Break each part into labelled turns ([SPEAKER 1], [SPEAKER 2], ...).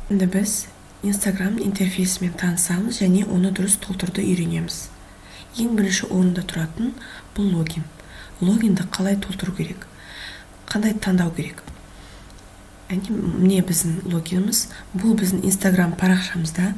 [SPEAKER 1] Енді біз Instagram интерфейсімен танысамыз және оны дұрыс толтыруды үйренеміз. Ең бірінші орында тұратын бұл логин. Логинді қалай толтыру керек? Қандай таңдау керек? Міне біздің логиніміз. Бұл біздің Instagram парақшамызда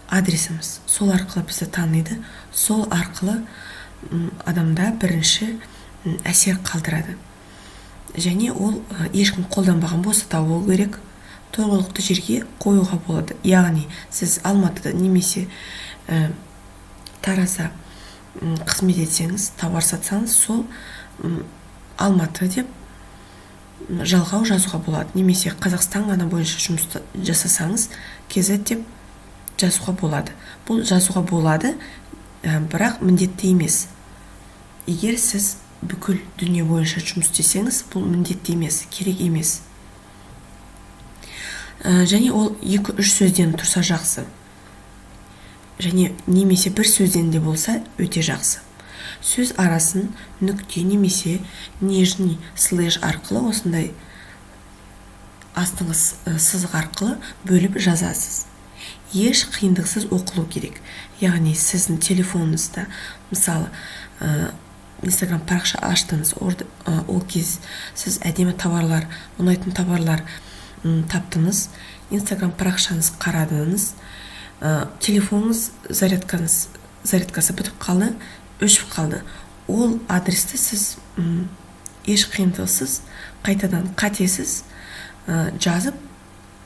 [SPEAKER 1] адресіміз. Сол арқылы бізді таниды. Сол арқылы адамда бірінші әсер қалдырады. Және ол ешкім қолданбаған болса табу керек. Тұрғылықты жерге қоюға болады. Яғни сіз Алматыда немесе Таразда қызмет етсеңіз, тауар сатсаңыз, сол Алматы деп жалғау жазуға болады. Немесе Қазақстан ғана бойынша жұмысты жасасаңыз, KZ деп жазуға болады. Бұл жазуға болады, бірақ міндетті емес. Егер сіз бүкіл дүние бойынша жұмыс істесеңіз, бұл міндетті емес, керек емес. Және ол 2-3 сөзден тұрса жақсы. Және немесе бір сөзден де болса өте жақсы. Сөз арасын нүкте немесе нижний слэш арқылы, осындай астыңғы сызық арқылы бөліп жазасыз. Еш қиындықсыз оқылу керек. Яғни сіздің телефоныңызда, мысалы, Instagram парақша аштыңыз, ол кез сіз әдемі товарлар, ұнайтын товарлар таптыңыз, Instagram парақшаңыз қарадыңыз, телефоныңыз зарядкасы бітіп қалды, өшіп қалды. Ол адресті сіз еш қиындықсыз, қайтадан қатесіз жазып,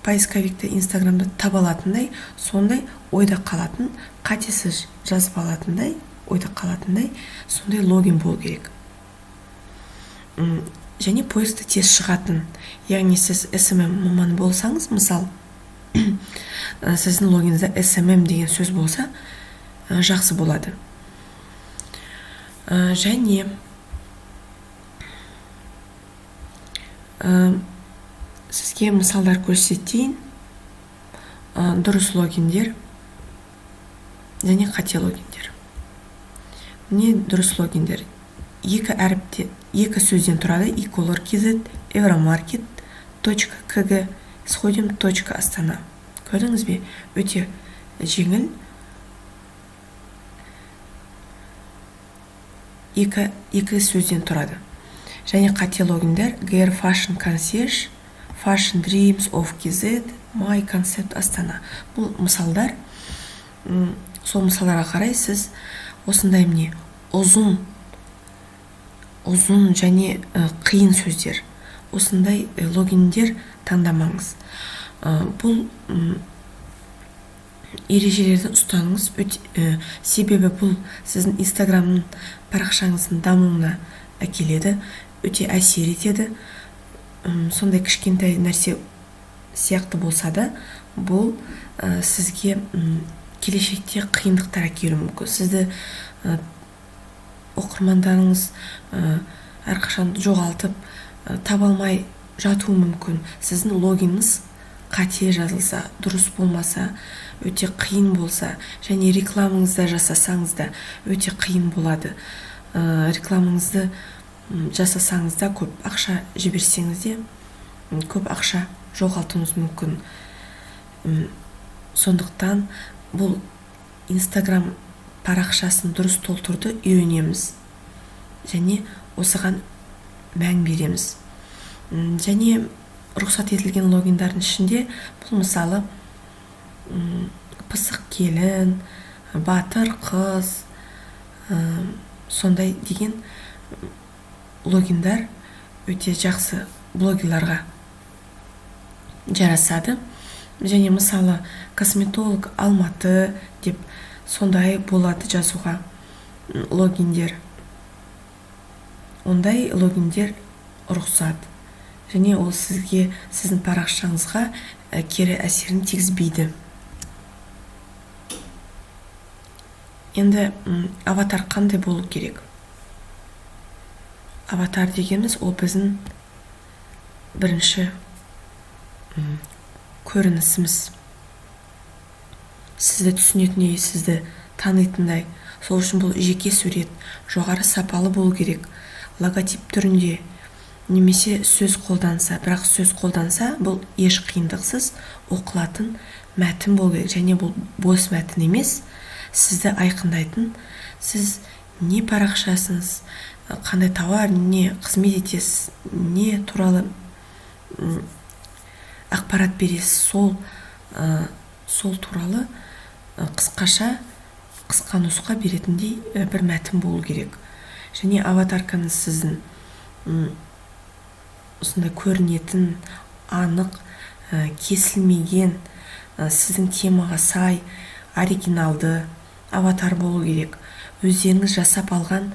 [SPEAKER 1] поисковикте Instagramда таба алатындай, сондай ойда қалатын, қатесіз жазып алатындай, ойда қалатындай, сондай логин болу керек. Және поискте тез шығатын. Яғни сіз SMM маманы болсаңыз, мысалы, сіздің логиніңізде SMM деген сөз болса, жақсы болады. Және сізге мысалдар көрсетейін. Дұрыс логиндер және қате логиндер. Міне дұрыс логиндер. 2 сөзден тұрады. E-color KZ, Euromarket, .kg, сходим, .астана. Көрдіңіз бе? Өте жеңіл. 2 сөзден тұрады. Және қате логиндер GR Fashion Concierge, Fashion Dreams of KZ, My Concept Астана. Бұл мысалдар. Сол мысалдарға қарай сіз осындай міне ұзын және қиын сөздер, осындай логиндер таңдамаңыз. Бұл ережелерді ұстаныңыз. Себебі бұл сіздің Instagramның парақшаңыздың дамуына әкеледі, өте әсер етеді. Сондай кішкентай нәрсе сияқты болса да, бұл сізге келешекте қиындықтар әкелуі мүмкін. Сізді оқырмандарыңыз әрқашан жоғалтып, таба алмай жатуы мүмкін. Сіздің логиніңіз қате жазылса, дұрыс болмаса, өте қиын болса, және рекламаңызды жасасаңыз да өте қиын болады. Рекламаңызды жасасаңыз да, көп ақша жіберсеңіз де, көп ақша жоғалтуыңыз мүмкін. Сондықтан бұл Instagram парақшасын дұрыс толтыруды үйренеміз. Және осыған мән береміз. Және рұқсат етілген логиндардың ішінде бұл мысалы пысық келін, батыр қыз, сондай деген логиндар өте жақсы блогерларға жарасады. Және мысалы косметолог Алматы деп сондай болады жазуға логиндер. Ондай логиндер рұқсат. Және ол сіздің парақшаңызға кері әсерін тигізбейді. Енді аватар қандай болу керек? Аватар дегеніміз ол біздің бірінші көрінісіміз. Сізді түсінетіндей, сізді танитындай. Сол үшін бұл жеке сурет, жоғары сапалы болу керек. Логотип түрінде немесе сөз қолданса, бірақ сөз қолданса бұл еш қиындықсыз оқылатын мәтін болу керек, және бұл бос мәтін емес, сізді айқындайтын, сіз не парақшасыңыз, қандай тауар, не қызмет етесіз, не туралы ақпарат бересіз, сол туралы қысқа нұсқа беретіндей бір мәтін болу керек. Және аватаркаңыз сіздің осындай көрінетін, анық, кесілмеген, сіздің темаға сай, оригиналды аватар болу керек. Өздеріңіз жасап алған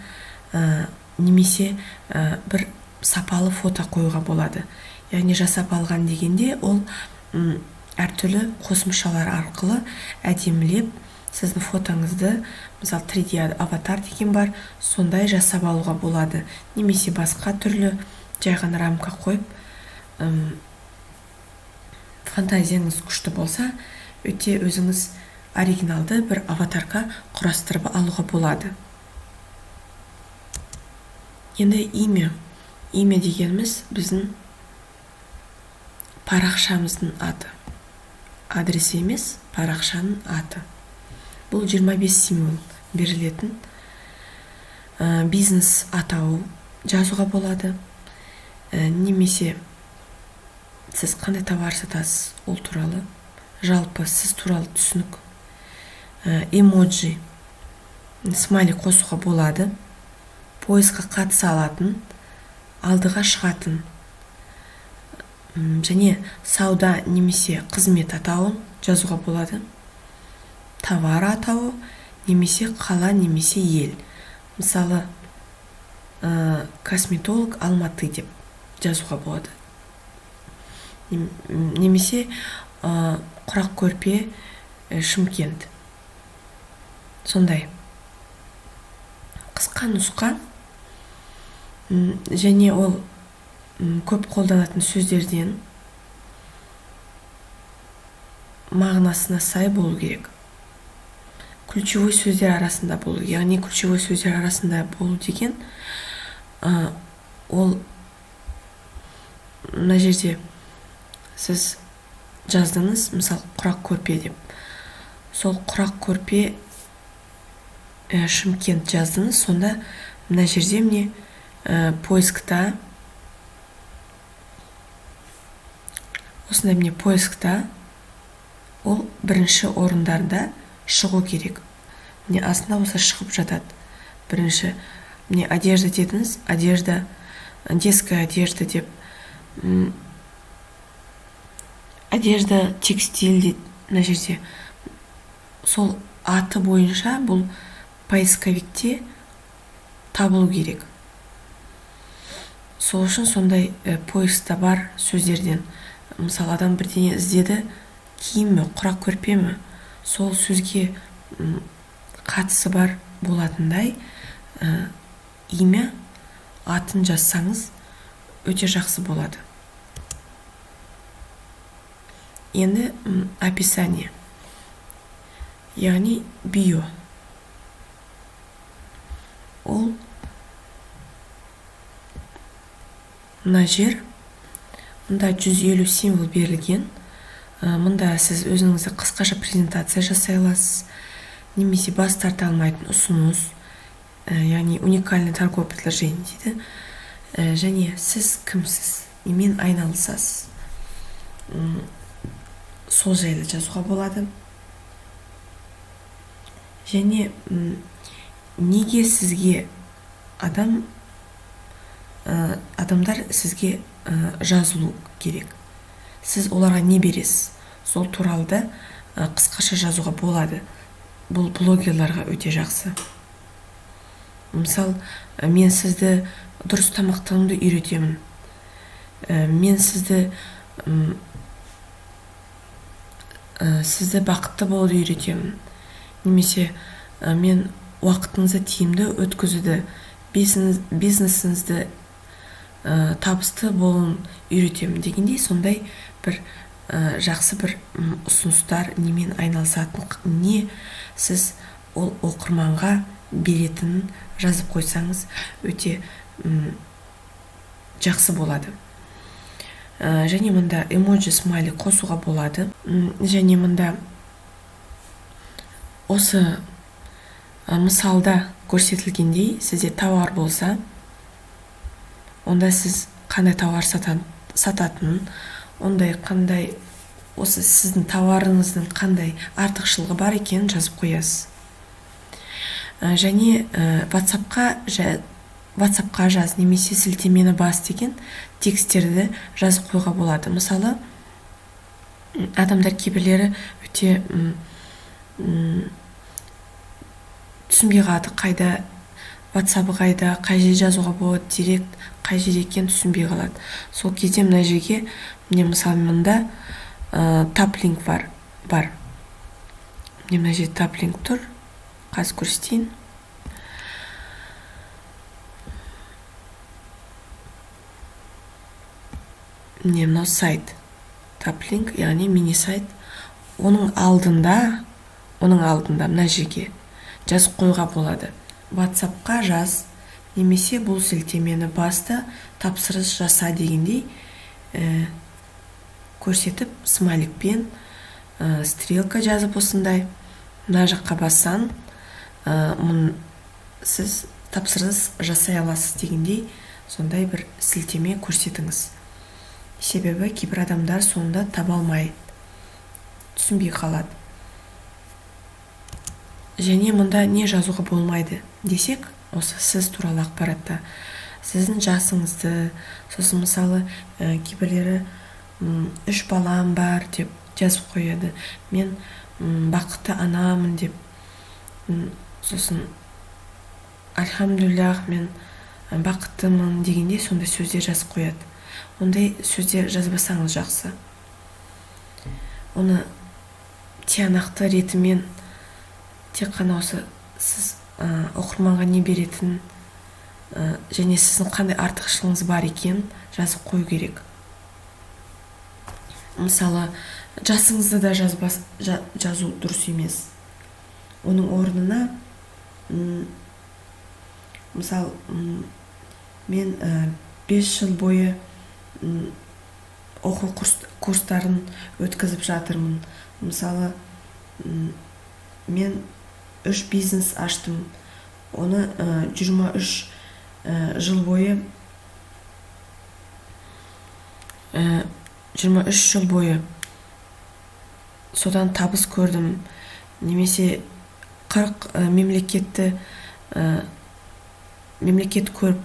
[SPEAKER 1] немесе бір сапалы фото қоюға болады. Яғни жасап алған дегенде ол әртүрлі қосымшалар арқылы әдемілеп сіздің фотоңызды, мысалы 3D аватар деген бар, сондай жасап алуға болады. Немесе басқа түрлі жай ғана рамка қойып, фантазияңыз күшті болса, өте өзіңіз оригиналды бір аватарка құрастырып алуға болады. Енді имя дегеніміз біздің парақшамыздың аты. Адрес емес, парақшаның аты. Бұл 25 символ берілетін. Бизнес атауы жазуға болады. Немесе сіз қандай товар сатасыз, ол туралы, жалпы сіз туралы түсінік. Эмоджи, смайлик қосуға болады. Поисқа қатыса алатын, алдыға шығатын, және сауда немесе қызмет атауын жазуға болады. Товар атауы немесе қала немесе ел. Мысалы, косметолог Алматы деп жазуға болады. Немесе құрақ көрпе Шымкент. Сондай қысқа нұсқа, және ол көп қолданатын сөздерден мағынасына сай болу керек. Ключевой сөздер арасында болу. Яғни ключевой сөздер арасында болу деген ол мына жерде сіз жаздыңыз, мысалы құрақ көрпе деп. Сол құрақ көрпе Шымкент жаздыңыз, сонда мына жерде міне поискта, осындай міне поискта ол бірінші орындарда шығу керек. Міне астында осы шығып жатады. Бірінші міне одежда дедіңіз, одежда, детская одежда деп, одежда, текстиль дейді мына жерде. Сол аты бойынша бұл поисковикте табылу керек. Сол үшін сондай поискта бар сөздерден, мысалы адам бірдеңе іздеді, киім ме, құрақ көрпе ме, сол сөзге қатысы бар болатындай имя атын жазсаңыз өте жақсы болады. Енді описание, яғни био. Ол мына жер, мұнда 150 символ берілген. Мұнда сіз өзіңізді қысқаша презентация жасай аласыз, немесе бас тарта алмайтын ұсыныс, яғни уникальный торговое предложение дейді. Және сіз кімсіз, немен айналысасыз, сол жайлы жазуға болады. Және неге сізге адамдар сізге жазылу керек, сіз оларға не бересіз, сол туралы да қысқаша жазуға болады. Бұл блогерларға өте жақсы. Мысалы, мен сізді дұрыс тамақтануды үйретемін, мен сізді бақытты болуды үйретемін, немесе мен уақытыңызды тиімді өткізуді, бизнесіңізді табысты болуын үйретемін дегендей, сондай бір жақсы бір ұсыныстар, немен айналысатын, не сіз ол оқырманға беретінін жазып қойсаңыз өте жақсы болады. Және мында эмоджи смайли қосуға болады. Және мында осы мысалда көрсетілгендей сізде тауар болса, онда сіз қандай тауар сататынын, ондай қандай осы сіздің тауарыңыздың қандай артықшылығы бар екенін жазып қоясыз. Және WhatsApp-қа жаз немесе сілтемені бас деген тексттерді жазып қойға болады. Мысалы, адамдар кейбірлері өте түсінбей қалады, қайда WhatsApp-ы қайда, қай жерде жазуға болады, директ қай жер екенін түсінбей қалады. Сол кезде мына жерге, міне мысалы мында таплинк бар. Міне мына жерде таплинк тұр. Қазір көрсетейін. Міне мынау сайт. Таплинк, яғни мини сайт. Оның алдында мына жерге жазып қойға болады. WhatsApp-қа жаз, немесе бұл сілтемені баста тапсырыс жаса дегендей көрсетіп, смайликпен стрелка жазып осындай. Мына жаққа бассан, сіз тапсырыс жасай аласыз дегендей сондай бір сілтеме көрсетіңіз. Себебі кейбір адамдар соңында таба алмай, түсінбей қалады. Және мұнда не жазуға болмайды десек, осы сіз туралы ақпаратта сіздің жасыңызды, сосын мысалы кейбірлері 3 балам бар деп жазып қояды. Мен бақытты анамын деп, сосын альхамдулиллах мен бақыттымын дегенде сондай сөздер жазып қояды. Ондай сөздер жазбасаңыз жақсы. Оны тиянақты ретімен тек қана осы сіз оқырманға не беретін және сіздің қандай артықшылығыңыз бар екен жазып қою керек. Мысалы, жасыңызды да жазу дұрыс емес. Оның орнына мысалы, мен 5 жыл бойы оқу курстарын өткізіп жатырмын. Мысалы, мен 3 бизнес аштым. Оны 23 жыл бойы 23 жыл бойы содан табыс көрдім. Немесе 40 мемлекет көріп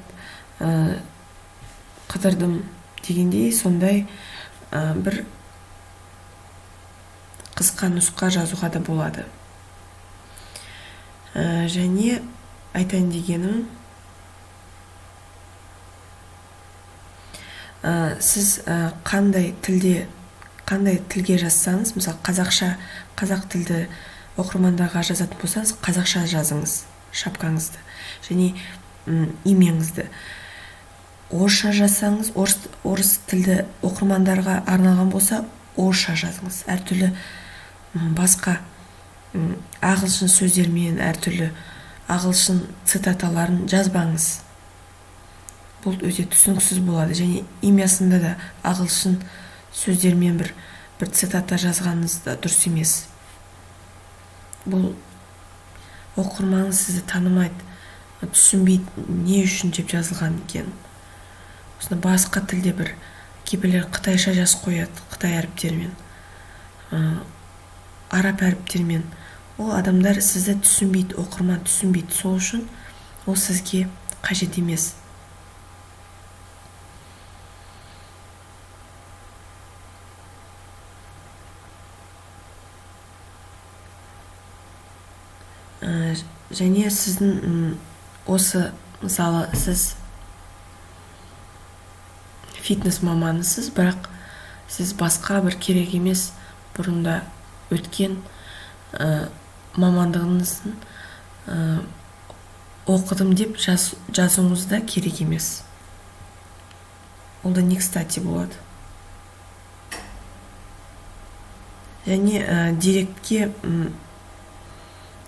[SPEAKER 1] қыдырдым дегендей сондай бір қысқа нұсқа жазуға да болады. Және айтайын дегенім, сіз қандай тілге жазсаңыз, мысалы қазақ тілді оқырмандарға жазатын болсаңыз, қазақша жазыңыз шапкаңызды және имеңізді. Орысша жазсаңыз, орыс тілді оқырмандарға арналған болса, орысша жазыңыз. Әртүрлі басқа ағылшын сөздермен, әртүрлі ағылшын цитаталарын жазбаңыз. Бұл өте түсініксіз болады. Және имясында да ағылшын сөздермен бір цитата жазғаныңыз да дұрыс емес. Бұл оқырманыңыз сізді танымайды, түсінбейді, не үшін деп жазылған екен. Басқа тілде бір кейбірлер қытайша жазып қояды, қытай әріптермен, араб әріптермен. Ол адамдар сізді түсінбейді, оқырман түсінбейді. Сол үшін ол сізге қажет емес. Және сіздің осы, мысалы, сіз фитнес маманысыз, бірақ сіз басқа бір керек емес бұрында өткен мамандығыңыздың оқыдым деп жазуыңыз да керек емес. Ол да не кстати болады. Және директке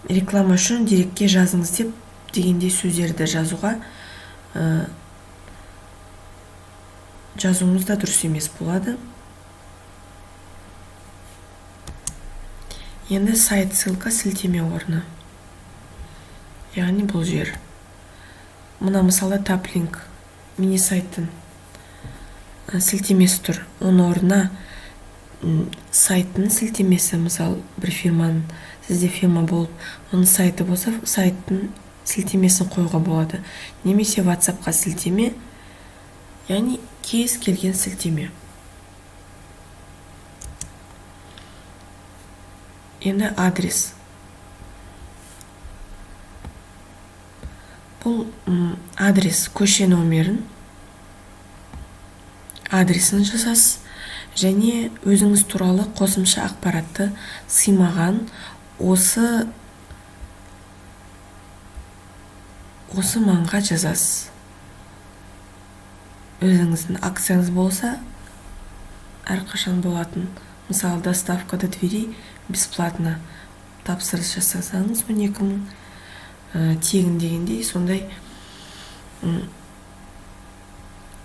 [SPEAKER 1] реклама үшін директке жазыңыз деп дегендей сөздерді жазуға жазуыңыз да дұрыс емес болады. Енді сайт ссылка сілтеме орны. Яғни бұл жер. Мына мысалы таплинк мини сайттың сілтемесі тұр. Оның орнына сайттың сілтемесі, мысалы бір фирманың, сізде фирма болып, оның сайты болса, сайттың сілтемесін қоюға болады. Немесе WhatsApp-қа сілтеме, яғни кез келген сілтеме. Енді адрес. Бұл адрес, көше номерін, адресін жасасыз, және өзіңіз туралы қосымша ақпаратты сыймаған осы маңға жазасыз. Өзіңіздің акцияңыз болса, әрқашан болатын. Мысалы, доставка до двери бесплатно тапсырыс жасасаңыз 12 000 тегін дегендей, сондай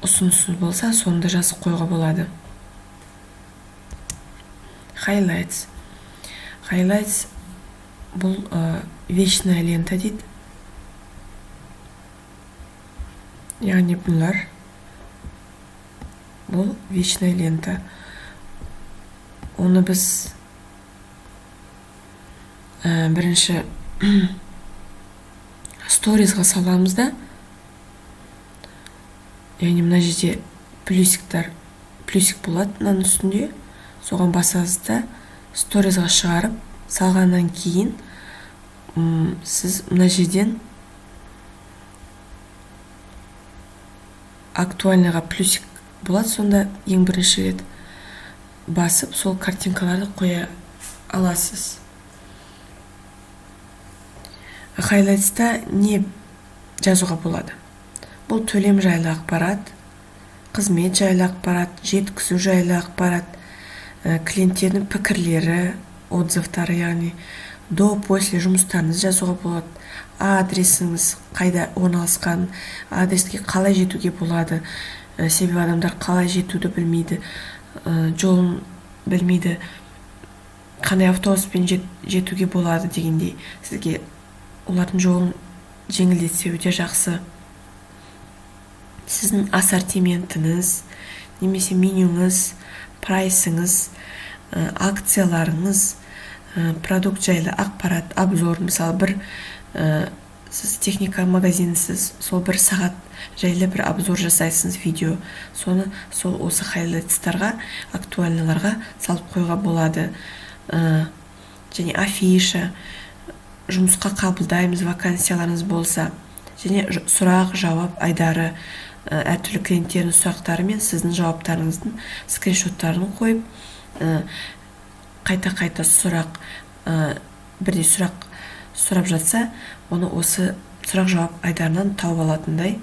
[SPEAKER 1] ұсынысыңыз болса, сонда жазып қойға болады. Highlights. Highlights бұл вечная лента дейді. Яғни бұл вечная лента. Оны біз бірінші сторизға саламыз да, яғни мына жерде плюсик болады мынаның үстінде, соған басасыз да, сторизға шығарып салғаннан кейін сіз мына жерден актуальныйға плюсик болады, сонда ең бірінші рет басып сол картинкаларды қоя аласыз. Хайлайтста не жазуға болады? Бұл төлем жайлы ақпарат, қызмет жайлы ақпарат, жеткізу жайлы ақпарат, клиенттердің пікірлері, отзывтары, яғни до-после жұмыстарыңыз жазуға болады. Адресіңіз қайда орналасқан, адреске қалай жетуге болады, себебі адамдар қалай жетуді білмейді, жолын білмейді, қандай автобуспен жетуге болады дегендей, сізге олардың жолын жеңілдетсе өте жақсы. Сіздің ассортиментіңіз, немесе менюңіз, прайсыңыз, акцияларыңыз, продукт жайлы ақпарат, обзор, мысалы бір сіз техника магазинісіз, сол бір сағат жайлы бір обзор жасайсыңыз, видео, соны сол осы хайлайтстарға, актуальныларға салып қойға болады. Және афиша, жұмысқа қабылдаймыз, вакансияларыңыз болса, және сұрақ, жауап айдары, әртүрлі клиенттердің сұрақтары мен сіздің жауаптарыңыздың скриншоттарын қойып, қайта сұрақ, бірде сұрақ сұрап жатса, оны осы сұрақ жауап айдарынан тауып алатындай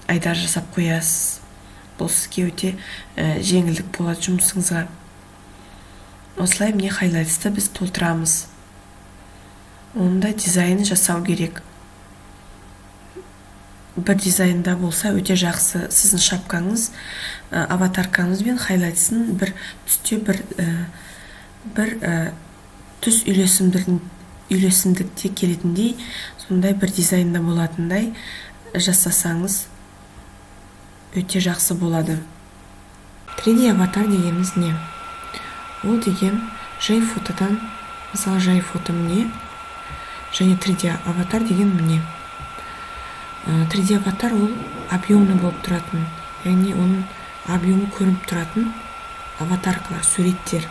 [SPEAKER 1] айдар жасап қоясыз. Бұл сізге өте жеңілдік болады жұмысыңызға. Осылай міне хайлайтсты біз толтырамыз. Онда дизайны жасау керек. Бір дизайнда болса өте жақсы. Сіздің шапкаңыз, аватаркаңыз бен хайлайтсын бір түсте бір түс үйлесімдікте келетіндей, сондай бір дизайнда болатындай жасасаңыз өте жақсы болады. 3D аватар дегеніміз не? Ол деген жай фотодан, мысалы жай фото міне, және 3D аватар деген міне. 3D аватар ол объемны болып тұратын, яғни оның объемы көрініп тұратын аватаркалар, суреттер.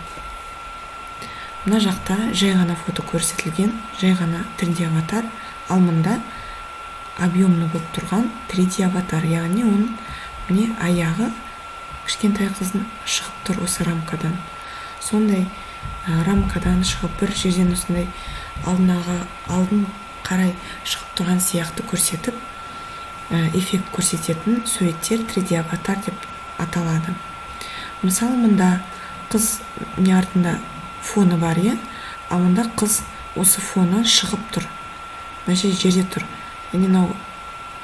[SPEAKER 1] Мына жақта жай ғана фото көрсетілген, жай ғана 3D аватар, ал мында объемны болып тұрған 3D аватар, яғни оның міне аяғы кішкентай қыздың шығып тұр осы рамкадан. Сондай рамкадан шығып бір жерден осындай алдын қарай шығып тұрған сияқты көрсетіп, эффект көрсететін суреттер 3D аватар деп аталады. Мысалы, мында қыз не артында фоны бар, а мында қыз осы фоннан шығып тұр. Мына жерде тұр. Яғни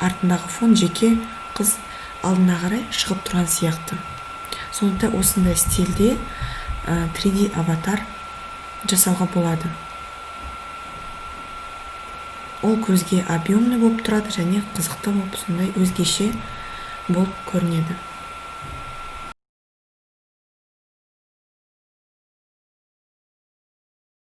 [SPEAKER 1] артындағы фон жеке, қыз алдына қарай шығып тұрған сияқты. сондықтан осындай стильде 3D аватар жасауға болады. Ол көзге объемный болып тұрады және қызықты болып, сондай өзгеше болып көрінеді.